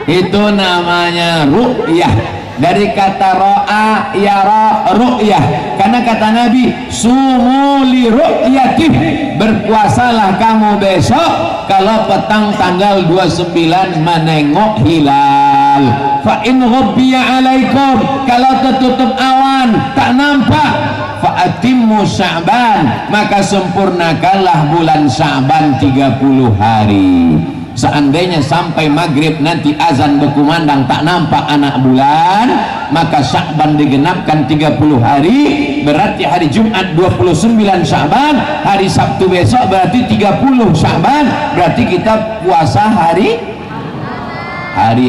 Itu namanya ru'yah, dari kata ro'a yara ru'yah. Karena kata Nabi sumu li ru'yatih, berpuasalah kamu besok kalau petang tanggal 29 menengok hilal. Fa in ghubbiya alaikum, kalau tertutup awan tak nampak, fa atimmu Sya'ban, maka sempurnakanlah bulan Sya'ban 30 hari. Seandainya sampai maghrib nanti azan berkumandang tak nampak anak bulan, maka Sya'ban digenapkan 30 hari, berarti hari Jumat 29 Sya'ban, hari Sabtu besok berarti 30 Sya'ban, berarti kita puasa hari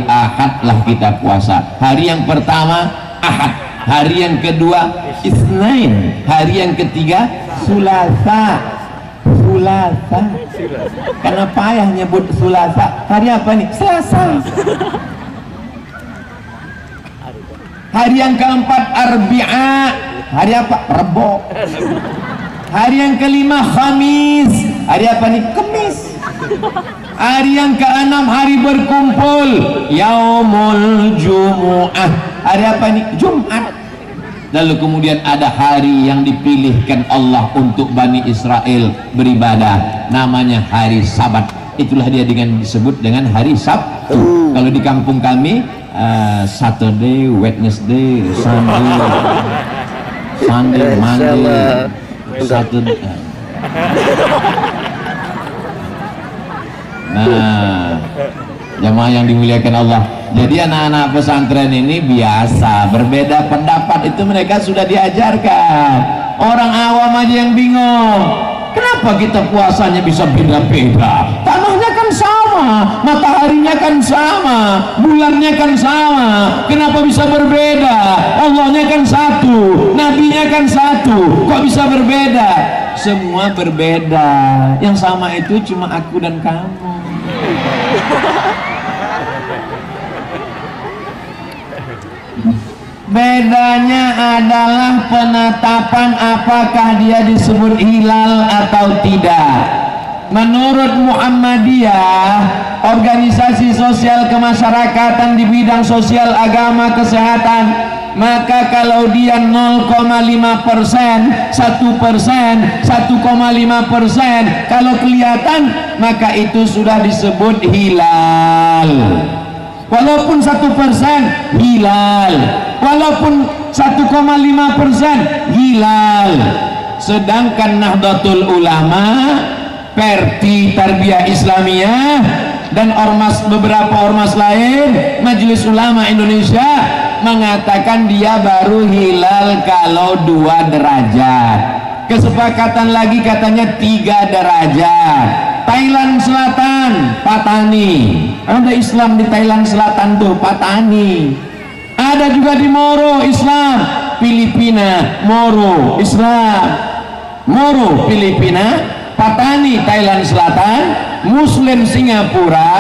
Ahad lah kita puasa. Hari yang pertama Ahad, hari yang kedua Isnain, hari yang ketiga Sulasa. Sulasa, karena payah nyebut Sulasa. Hari apa nih? Selasa. Hari yang keempat Arbi'a, hari apa? Rebo. Hari yang kelima Khamis, hari apa nih? Kemis. Hari yang keenam hari berkumpul, Yaumul Jumu'ah, hari apa nih? Jumat. Lalu kemudian ada hari yang dipilihkan Allah untuk Bani Israel beribadah, namanya hari Sabat. Itulah dia disebut dengan hari Sabtu. Kalau di kampung kami Saturday, Wednesday, Sunday, Monday, Saturday. Nah, Jamaah yang dimuliakan Allah. Jadi anak-anak pesantren ini biasa berbeda pendapat, itu mereka sudah diajarkan. Orang awam aja yang bingung, kenapa kita puasanya bisa beda-beda? Tanahnya kan sama, mataharinya kan sama, bulannya kan sama, kenapa bisa berbeda? Allahnya kan satu, nabinya kan satu, kok bisa berbeda? Semua berbeda, yang sama itu cuma aku dan kamu. Bedanya adalah penetapan apakah dia disebut hilal atau tidak. Menurut Muhammadiyah, organisasi sosial kemasyarakatan di bidang sosial, agama, kesehatan, maka kalau dia 0,5%, 1%, 1,5%, kalau kelihatan maka itu sudah disebut hilal. Walaupun 1% hilal, walaupun 1,5% hilal. Sedangkan Nahdlatul Ulama, Perti Tarbiyah Islamiyah, dan beberapa ormas lain, Majelis Ulama Indonesia, mengatakan dia baru hilal kalau 2 derajat. Kesepakatan lagi katanya 3 derajat. Thailand Selatan, Patani, ada Islam di Thailand Selatan tuh, Patani. Ada juga di Moro, Islam. Filipina, Moro, Islam. Moro, Filipina, Patani, Thailand Selatan, Muslim Singapura,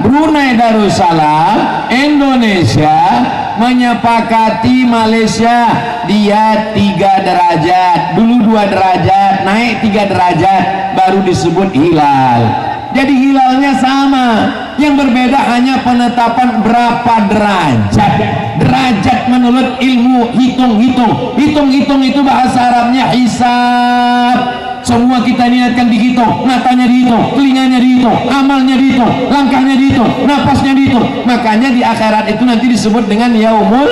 Brunei Darussalam, Indonesia menyepakati Malaysia dia 3 derajat, dulu 2 derajat, naik 3 derajat baru disebut hilal. Jadi hilalnya sama, yang berbeda hanya penetapan berapa derajat. Derajat menurut ilmu hitung-hitung itu bahasa Arabnya hisab. Semua kita niatkan dihitung, matanya dihitung, telinganya dihitung, amalnya dihitung, langkahnya dihitung, napasnya dihitung. Makanya di akhirat itu nanti disebut dengan yaumul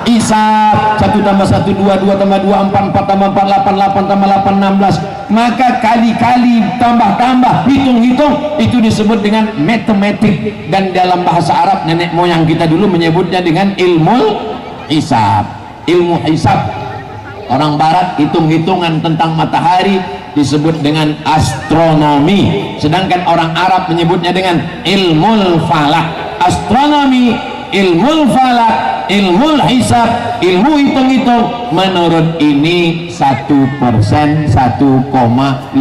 hisab. 1 tambah 1 2, 2 tambah 2 4, 4 tambah 4 8, 8 tambah 8 16. Maka kali-kali, tambah-tambah, hitung-hitung, itu disebut dengan matematik. Dan dalam bahasa Arab nenek moyang kita dulu menyebutnya dengan ilmu hisab. Ilmu hisab. Orang barat hitung-hitungan tentang matahari disebut dengan astronomi, sedangkan orang Arab menyebutnya dengan ilmul falak. Astronomi, ilmul falak, ilmul hisab, ilmu hitung-hitung, menurut ini 1%, 1,5%.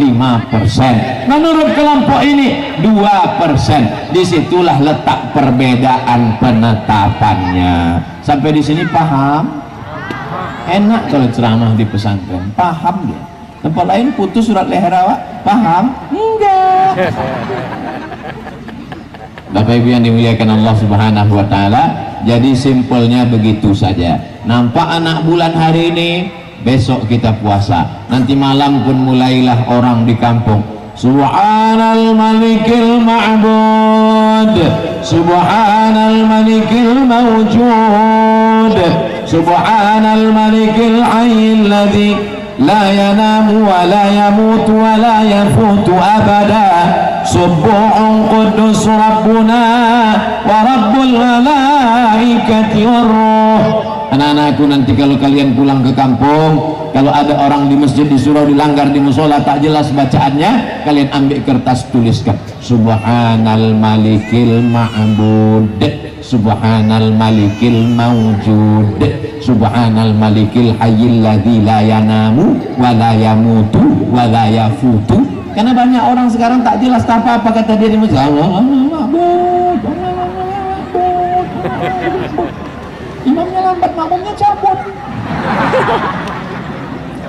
Menurut kelompok ini 2%. Disitulah letak perbedaan penetapannya. Sampai di sini paham? Enak kalau ceramah di pesantren, paham dia. Tempat lain putus surat leher awak, paham? Enggak. Bapak Ibu yang dimuliakan Allah Subhanahu wa taala, jadi simpelnya begitu saja. Nampak anak bulan hari ini, besok kita puasa. Nanti malam pun mulailah orang di kampung, Subhanal Malikil Ma'bud, Subhanal Malikil Mawjud, Subhanal Malikil Hayyil Ladzi la yanamu wa la yamutu wa la yafutu abada, Subbuhun Quddus Rabbuna wa Rabbul Malaikati Warruh. Anak-anakku, nanti kalau kalian pulang ke kampung, kalau ada orang di masjid disuruh dilanggar di musola tak jelas bacaannya, kalian ambil kertas tuliskan Subhanal Malikil Ma'bud, Subhanal Malikil Mawjud, Subhanal Malikil Hayyil Ladzi la yanamu wa la yamutu wa la yafutu. Karena banyak orang sekarang tak jelas apa-apa kata dia di masjid. Imamnya lambat, makmumnya cabut.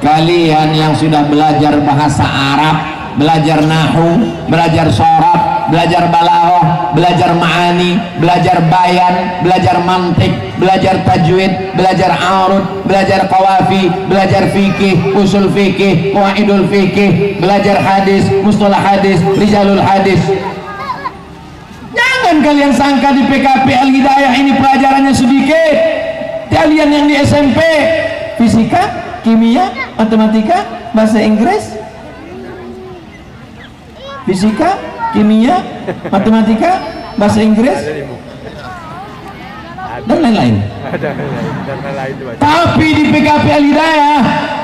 Kalian yang sudah belajar bahasa Arab, belajar nahu, belajar sorab, belajar balaghah, belajar ma'ani, belajar bayan, belajar mantik, belajar tajwid, belajar arud, belajar qawafi, belajar fikih, usul fikih, qawaidul fikih, belajar hadis, mustalah hadis, rijalul hadis. Jangan kalian sangka di PKP Al-Hidayah ini pelajarannya sedikit. Kalian yang di SMP, fisika, kimia, matematika, bahasa Inggris, fisika, kimia, matematika, bahasa Inggris dan lain-lain. Tapi di PKP Al-Hidayah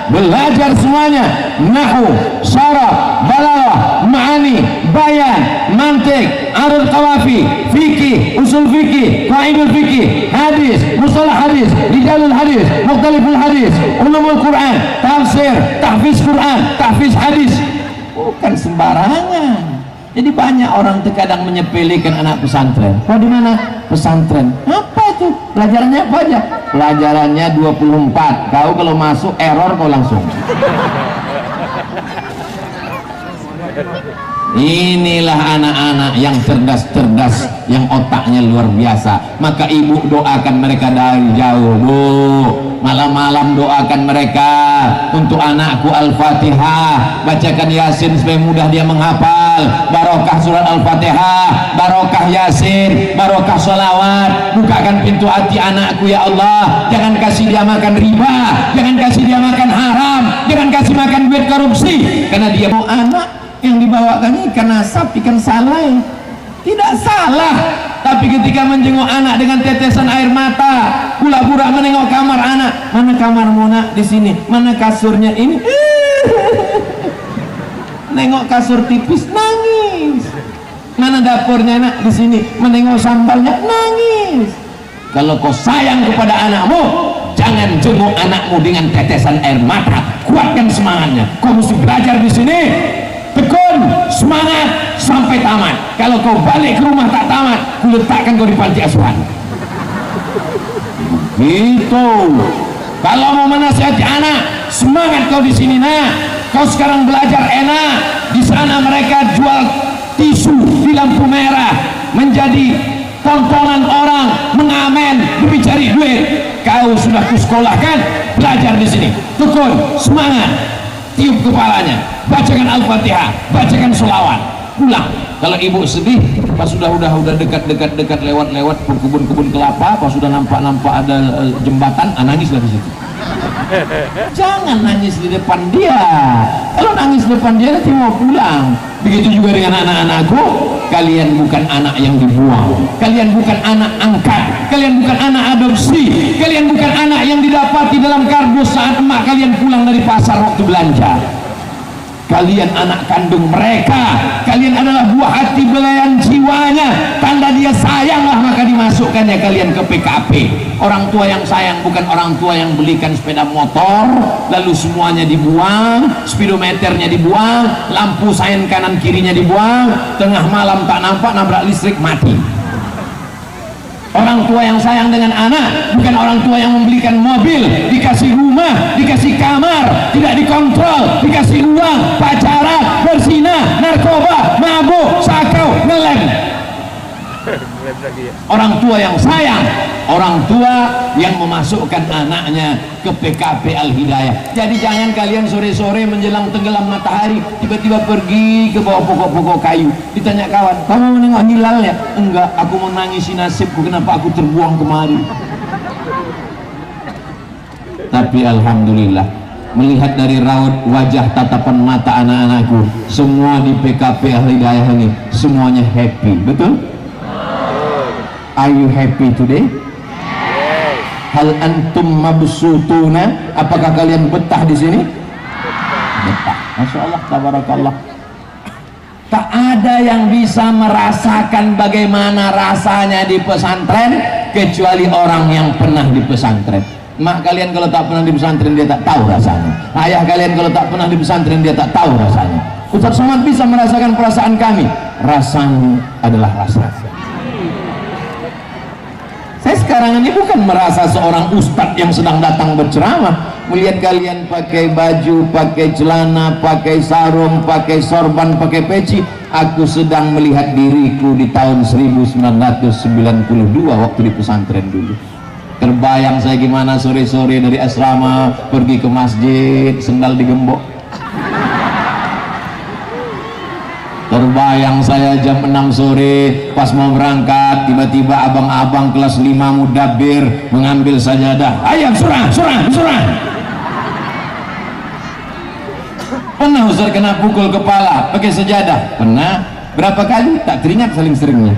belajar semuanya, nahwu, syarah, balaghah, ma'ani, bayan, mantik, arul qawafi, fikih, usul fikih, qaidul fikih, hadis, mustalah hadis, rijalul hadis, mukhtaliful hadis, ulumul Quran, tafsir, tahfiz Quran, tahfiz hadis. Bukan sembarangan. Jadi banyak orang terkadang menyepelekan anak pesantren. Oh, di mana? Pesantren. Apa itu? Pelajarannya apa aja? Pelajarannya 24. Kau kalau masuk error kau langsung. Inilah anak-anak yang cerdas-cerdas, yang otaknya luar biasa. Maka ibu doakan mereka dari jauh, Bu. Malam-malam doakan mereka. Untuk anakku Al-Fatihah, bacakan Yasin supaya mudah dia menghafal. Barokah surat Al-Fatihah, barokah Yasin, barokah sholawat. Bukakan pintu hati anakku ya Allah. Jangan kasih dia makan riba, jangan kasih dia makan haram, jangan kasih makan duit korupsi. Karena dia mau anak yang dibawakan ikan asap, ikan salai. Tidak salah, tapi ketika menjenguk anak dengan tetesan air mata, pura-pura menengok kamar anak, mana kamarmu nak? Di sini. Mana kasurnya? Ini. Nengok kasur tipis, nangis. Mana dapurnya nak? Di sini. Menengok sambalnya, nangis. Kalau kau sayang kepada anakmu, jangan jenguk anakmu dengan tetesan air mata. Kuatkan semangatnya. Kau mesti belajar di sini. Tekun, semangat sampai tamat. Kalau kau balik ke rumah tak tamat, ku letakkan kau di panti asuhan. Gitu. Kalau mau menasihati anak, semangat kau di sini nak. Kau sekarang belajar enak. Di sana mereka jual tisu di lampu merah, menjadi tontonan orang, mengamen demi cari duit. Kau sudah kusekolahkan, belajar di sini. Tekun, semangat. Tiup kepalanya, bacakan Al-Fatihah, bacakan sholawat, pulang. Kalau ibu sedih, pas sudah dekat lewat kebun-kebun kelapa, pas sudah nampak ada jembatan, nangislah di situ. Jangan nangis di depan dia. Kalau nangis di depan dia nanti mau pulang. Begitu juga dengan anak-anakku. Kalian bukan anak yang dibuang, kalian bukan anak angkat, kalian bukan anak adopsi, kalian bukan anak yang didapati dalam kardus saat emak kalian pulang dari pasar waktu belanja. Kalian anak kandung mereka. Kalian adalah buah hati belayan jiwanya. Tanda dia sayanglah maka dimasukkannya kalian ke PKP. Orang tua yang sayang bukan orang tua yang belikan sepeda motor lalu semuanya dibuang, speedometernya dibuang, lampu sein kanan kirinya dibuang, tengah malam tak nampak, nabrak listrik, mati. Orang tua yang sayang dengan anak bukan orang tua yang membelikan mobil, dikasih rumah, dikasih kamar, tidak dikontrol, dikasih uang, pacaran, berzina, narkoba, mabuk, sakau, ngelem. Orang tua yang sayang, orang tua yang memasukkan anaknya ke PKP Al-Hidayah. Jadi jangan kalian sore-sore menjelang tenggelam matahari tiba-tiba pergi ke bawah pokok-pokok kayu, ditanya kawan, kamu mau menengok hilal ya? Enggak, aku mau nangisi nasibku, kenapa aku terbuang kemari. Tapi alhamdulillah, melihat dari raut wajah tatapan mata anak-anakku, semua di PKP Al-Hidayah ini semuanya happy. Betul? Are you happy today? Hal antum mabsutuna? Apakah kalian betah di sini? Betah. Masya Allah, tabarakallah. Tak ada yang bisa merasakan bagaimana rasanya di pesantren kecuali orang yang pernah di pesantren. Mak kalian kalau tak pernah di pesantren dia tak tahu rasanya. Ayah kalian kalau tak pernah di pesantren dia tak tahu rasanya. Ustaz Somad bisa merasakan perasaan kami. Rasanya adalah rasa. Saya sekarang ini bukan merasa seorang ustadz yang sedang datang berceramah. Melihat kalian pakai baju, pakai celana, pakai sarung, pakai sorban, pakai peci, aku sedang melihat diriku di tahun 1992 waktu di pesantren dulu. Terbayang saya gimana sore-sore dari asrama pergi ke masjid, sendal digembok. Terbayang saya jam 6 sore pas mau berangkat, tiba-tiba abang-abang kelas 5 mudabbir mengambil sajadah, ayam surah. Pernah Ustaz kena pukul kepala pakai sajadah? Pernah. Berapa kali? Tak teringat saling seringnya.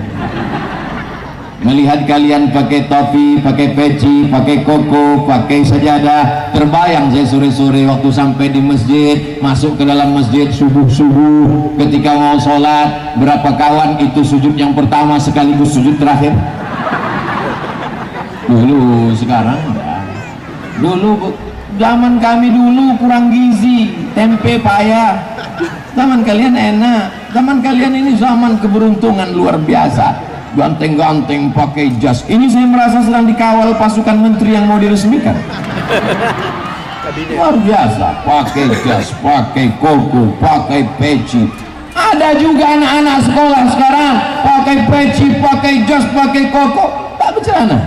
Melihat kalian pakai topi, pakai peci, pakai koko, pakai sajadah, terbayang saya sore-sore waktu sampai di masjid, masuk ke dalam masjid subuh-subuh, ketika mau sholat, berapa kawan itu sujud yang pertama sekaligus sujud terakhir? Dulu, sekarang enggak. Dulu, zaman kami dulu kurang gizi, tempe payah. Zaman kalian enak, zaman kalian ini zaman keberuntungan luar biasa. Ganteng-ganteng pakai jas. Ini saya merasa sedang dikawal pasukan menteri yang mau diresmikan. Luar biasa, pakai jas, pakai koko, pakai peci. Ada juga anak-anak sekolah sekarang pakai peci, pakai jas, pakai koko, tak bercelana.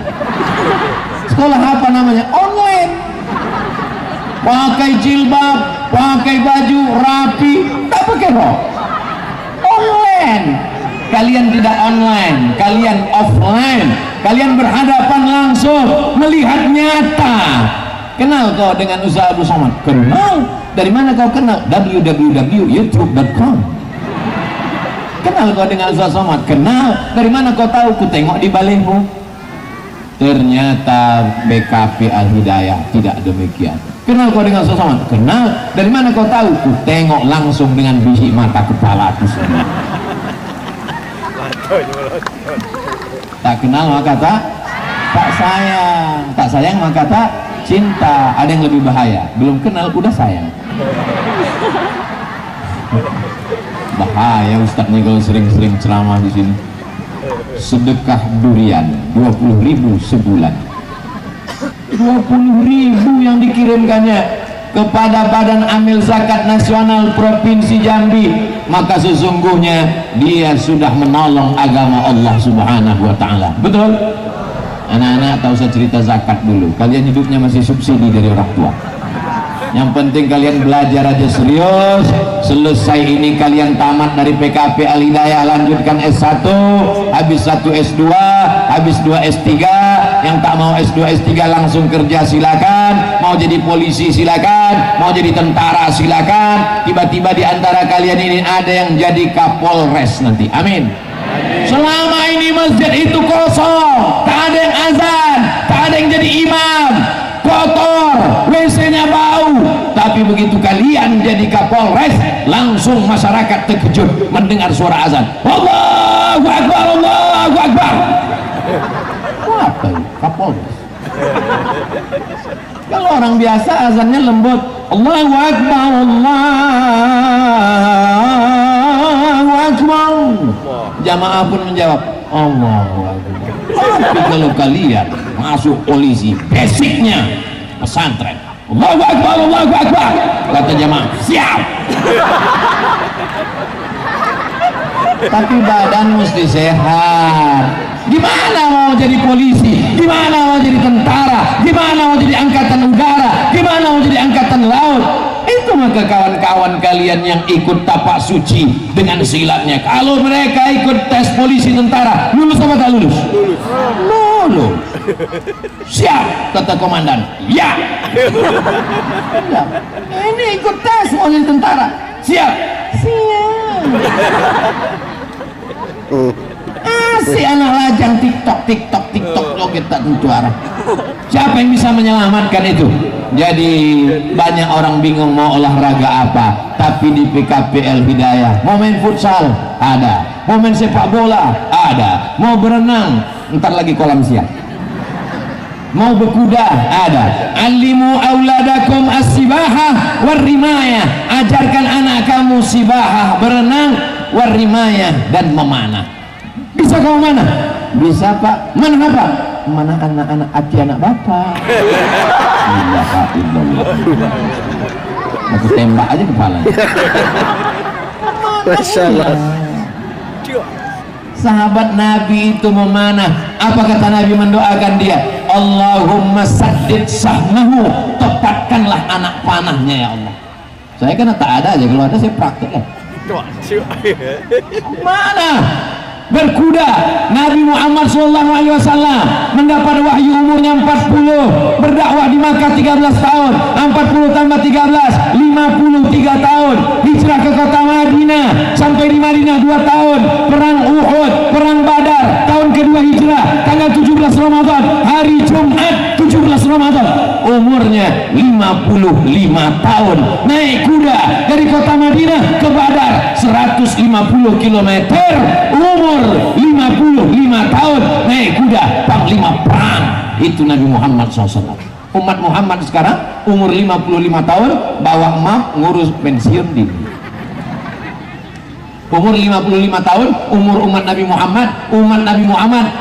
Sekolah apa namanya? Online. Pakai jilbab, pakai baju rapi, tak pakai rok. Online. Kalian tidak online, kalian offline, kalian berhadapan langsung, melihat nyata. Kenal kau dengan usaha Abu Somad? Kenal. Dari mana kau kenal? www.youtube.com. Kenal kau dengan usaha Somad? Kenal. Dari mana kau tahu? Ku tengok di balaimu. Ternyata BKP Al-Hidayah tidak demikian. Kenal kau dengan usaha Somad? Kenal. Dari mana kau tahu? Ku tengok langsung dengan biji mata kepala aku sendiri. Tak kenal maka tak sayang, tak sayang maka tak cinta. Ada yang lebih bahaya, belum kenal udah sayang. Bahaya Ustaz nih kalau sering-sering ceramah di sini. Sedekah durian 20.000 sebulan, 20.000 yang dikirimkannya kepada Badan Amil Zakat Nasional Provinsi Jambi, maka sesungguhnya dia sudah menolong agama Allah Subhanahu wa Ta'ala. Betul? Anak-anak tak usah cerita zakat dulu, kalian hidupnya masih subsidi dari orang tua. Yang penting kalian belajar aja serius. Selesai ini kalian tamat dari PKP Al-Hidayah, lanjutkan S1, habis 1 S2, habis 2 S3. Yang tak mau S2 S3 langsung kerja silakan, mau jadi polisi silakan, mau jadi tentara silakan. Tiba-tiba di antara kalian ini ada yang jadi Kapolres nanti. Amin. Selama ini masjid itu kosong, tak ada yang azan, tak ada yang jadi imam, kotor, WC-nya bau. Tapi begitu kalian jadi Kapolres, langsung masyarakat terkejut mendengar suara azan. Allahu Akbar, Allahu Akbar. Apa ini? Kapolres. Kalau orang biasa azannya lembut, Allahu Akbar, Allahu Akbar. Jamaah pun menjawab Allahu Akbar. Tapi kalau kalian masuk polisi, basicnya pesantren, Allahu Akbar, Allahu Akbar. Kata jamaah, siap. Tapi badan mesti sehat. Gimana mau jadi polisi? Gimana mau jadi tentara? Gimana mau jadi angkatan udara? Gimana mau jadi angkatan laut? Itu maka kawan-kawan kalian yang ikut tapak suci dengan silatnya, kalau mereka ikut tes polisi tentara, lulus apa tak lulus? Lulus. Siap, kata komandan. Ya. Ini ikut tes mau jadi tentara. Siap. Siap. Si anak lajang TikTok joget tak tentu arah. Siapa yang bisa menyelamatkan itu? Jadi banyak orang bingung mau olahraga apa, tapi di PKP Al-Hidayah mau main futsal ada, mau main sepak bola ada, mau berenang ntar lagi kolam siang, mau berkuda ada. Alimu auladakum as-sibahah war-rimayah, ajarkan anak kamu sibahah, berenang, war-rimayah, dan memanah. Bisa kau mana? Bisa Pak. Mana apa? Mana anak-anak hati anak bapak. Aku tembak aja kepalanya. Masya Allah. Sahabat Nabi itu memanah. Apa kata Nabi mendoakan dia? Allahumma saddid sahmahu, tepatkanlah anak panahnya ya Allah. Saya kan tak ada aja, kalau ada saya praktek kan. Mana? Berkuda. Nabi Muhammad SAW mendapat wahyu umurnya 40, berdakwah di Makkah 13 tahun, 40 tambah 13 53 tahun, hijrah ke kota Madinah, sampai di Madinah 2 tahun, perang Uhud, perang Badar tahun kedua hijrah, Ramadan, hari Jumat 17 Ramadan, umurnya 55 tahun, naik kuda dari kota Madinah ke Badar 150 km, umur 55 tahun, naik kuda, panglima perang. Itu Nabi Muhammad SAW. Umat Muhammad sekarang umur 55 tahun bawa map ngurus pensiun dini. Umur 55 tahun umur umat Nabi Muhammad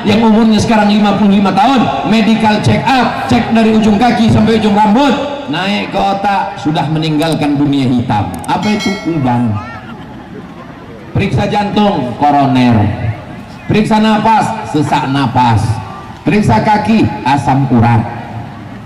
yang umurnya sekarang 55 tahun, medical check up, cek dari ujung kaki sampai ujung rambut, naik ke otak, sudah meninggalkan dunia hitam. Apa itu? Uban. Periksa jantung, koroner. Periksa napas, sesak napas. Periksa kaki, asam urat.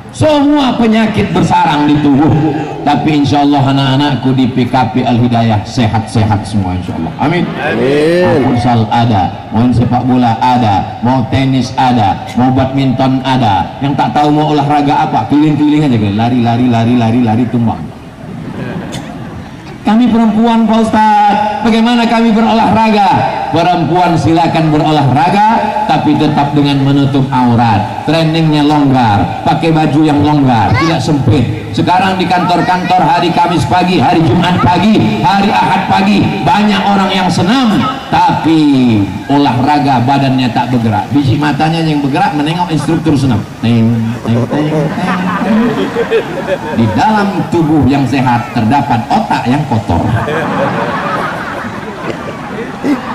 Semua penyakit bersarang di tubuh. Tapi insya Allah anak-anakku di PKP Al-Hidayah sehat-sehat semua insya Allah. Amin. Mau futsal ada, mau sepak bola ada, mau tenis ada, mau badminton ada. Yang tak tahu mau olahraga apa, keliling-keliling aja, lari tumbang. Kami perempuan Pak Ustadz, bagaimana kami berolahraga? Perempuan silakan berolahraga, tapi tetap dengan menutup aurat. Trainingnya longgar, pakai baju yang longgar, tidak sempit. Sekarang di kantor-kantor hari Kamis pagi, hari Jumat pagi, hari Ahad pagi, banyak orang yang senam, tapi olahraga badannya tak bergerak. Biji matanya yang bergerak menengok instruktur senam. Di dalam tubuh yang sehat terdapat otak yang kotor.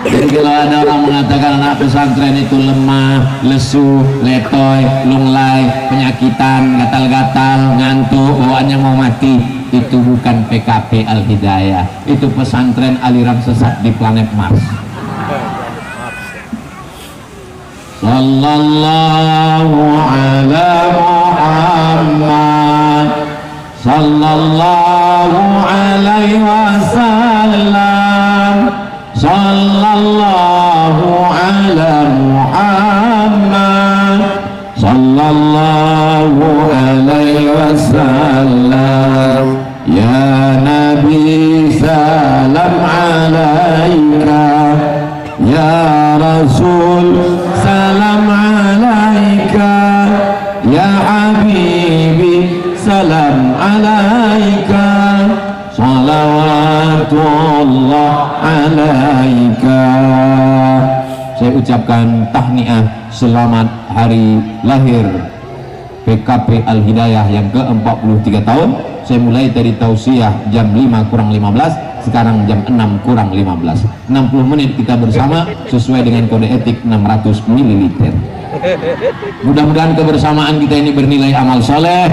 Jadi kalau ada orang mengatakan anak pesantren itu lemah, lesu, letoy, lunglai, penyakitan, gatal-gatal, ngantuk, bawaannya mau mati, itu bukan PKP Al-Hidayah, itu pesantren aliran sesat di planet Mars. Sallallahu ala Muhammad, sallallahu alaihi wasallam, sallallahu ala Muhammad, sallallahu alaihi wasallam. Ya Nabi salam alaika, ya Rasul salam alaika, ya Habibi salam alaika, salawatullah alaika. Saya ucapkan tahniah selamat hari lahir PKP Al-Hidayah yang ke-43 tahun. Saya mulai dari tausiah jam 5 kurang 15, sekarang jam 6 kurang 15. 60 menit kita bersama sesuai dengan kode etik 600 ml. Mudah-mudahan kebersamaan kita ini bernilai amal soleh,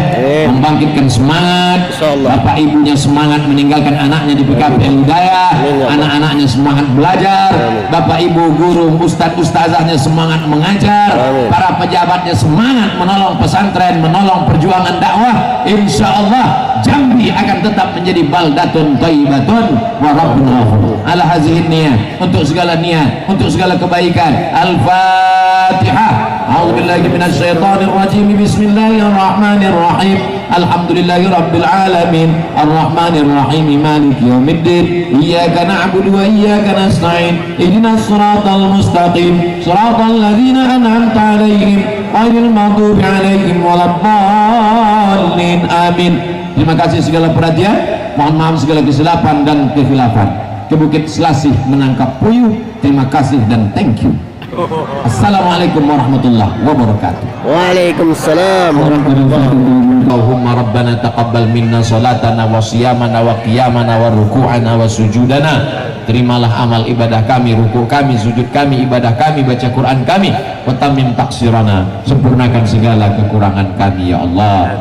membangkitkan semangat. Bapak ibunya semangat meninggalkan anaknya di PKP Al-Hidayah, anak-anaknya semangat belajar, bapak ibu guru ustadz-ustazahnya semangat mengajar, para pejabatnya semangat menolong pesantren, menolong perjuangan dakwah. Insya Allah Jambi akan tetap menjadi baldatun thayyibatun wa rabbun ghafur. Ala hazihi niyah, untuk segala niat, untuk segala kebaikan. Al-Fatihah. A'udzubillahi minasyaitonir rajim. Bismillahirrahmanirrahim. Alhamdulillahi rabbil alamin, arrahmanir rahim, maliki yaumiddin. Iyyaka na'budu wa iyyaka nasta'in. Ihdinas siratal mustaqim, siratal ladzina an'amta 'alaihim ghairil maghdubi 'alaihim waladdallin. Amin. Terima kasih segala perhatian, mohon maaf segala kesilapan dan kekhilafan. Ke Bukit Selasih menangkap puyuh, terima kasih dan thank you. Assalamualaikum warahmatullahi wabarakatuh. Waalaikumsalam warahmatullahi wabarakatuh. Allahumma rabbana taqabbal minna salatana wa siyamana wa qiyamana wa ruku'ana wa sujudana. Terimalah amal ibadah kami, ruku' kami, sujud kami, ibadah kami, baca Quran kami. Wa tamim taksirana, sempurnakan segala kekurangan kami ya Allah.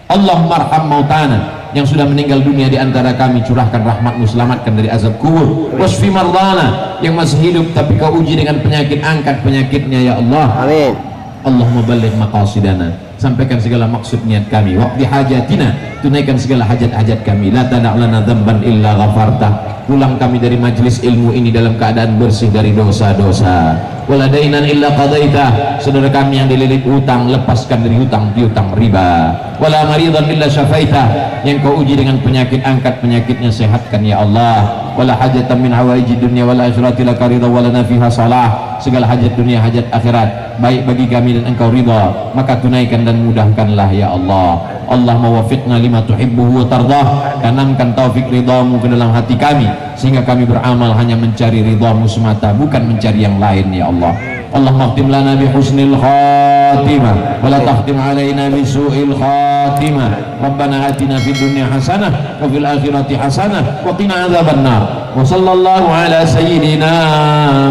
Allahumma arham mautana, yang sudah meninggal dunia di antara kami, curahkan rahmatmu, selamatkan dari azab kubur. Wasfi mardana, yang masih hidup tapi kau uji dengan penyakit, angkat penyakitnya ya Allah. Amin. Allahumma balligh maqasidana, sampaikan segala maksud niat kami. Waqdi hajatina, tunaikan segala hajat-hajat kami. La tada'lana dzamban illa ghafarta pulang kami dari majlis ilmu ini dalam keadaan bersih dari dosa-dosa. Wala dainan illa qadaita, saudara kami yang dililit utang, lepaskan dari hutang piutang riba. Wala maridan illa syafaita, yang kau uji dengan penyakit, angkat penyakitnya, sehatkan ya Allah. Wala hajatan min hawaiji dunya wal akhirati laka ridha wa lana fiha salah, segala hajat dunia hajat akhirat baik bagi kami dan engkau ridha, maka tunaikan dan mudahkanlah ya Allah. Allahumma wafiqna lima tuhibbuhu wa tardah, tanamkan taufik ridhamu ke dalam hati kami sehingga kami beramal hanya mencari ridhamu semata, bukan mencari yang lain ya Allah. Allahumma khtim lana bi husnil khatimah wa la takhtim alaina bi su'il khatimah. Rabbana atina fid dunya hasanah wa fil akhirati hasanah wa qina adzabannar. Wa sallallahu ala sayyidina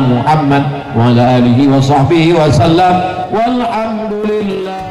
Muhammad wa ala alihi wa sahbihi wa sallam walhamdulillah.